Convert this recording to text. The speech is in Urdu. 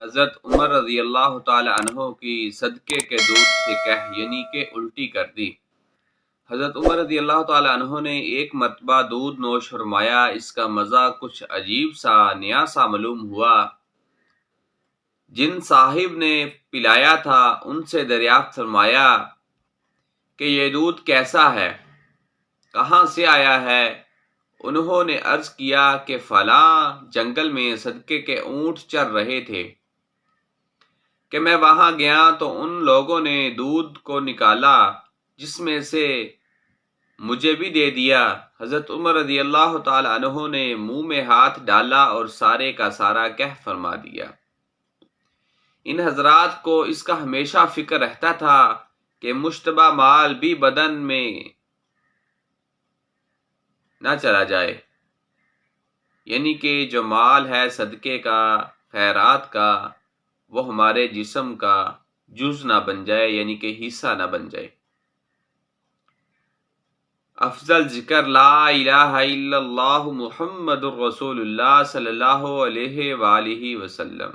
حضرت عمر رضی اللہ تعالی عنہ کی صدقے کے دودھ سے کہہ یعنی کہ الٹی کر دی۔ حضرت عمر رضی اللہ تعالی عنہ نے ایک مرتبہ دودھ نوش فرمایا، اس کا مزہ کچھ عجیب سا نیا سا معلوم ہوا۔ جن صاحب نے پلایا تھا ان سے دریافت فرمایا کہ یہ دودھ کیسا ہے، کہاں سے آیا ہے؟ انہوں نے عرض کیا کہ فلاں جنگل میں صدقے کے اونٹ چر رہے تھے کہ میں وہاں گیا تو ان لوگوں نے دودھ کو نکالا جس میں سے مجھے بھی دے دیا۔ حضرت عمر رضی اللہ تعالی عنہ نے منہ میں ہاتھ ڈالا اور سارے کا سارا کہہ فرما دیا۔ ان حضرات کو اس کا ہمیشہ فکر رہتا تھا کہ مشتبہ مال بھی بدن میں نہ چلا جائے، یعنی کہ جو مال ہے صدقے کا، خیرات کا، وہ ہمارے جسم کا جز نہ بن جائے، یعنی کہ حصہ نہ بن جائے۔ افضل ذکر لا الہ الا اللہ محمد الرسول اللہ صلی اللہ علیہ وآلہ وسلم۔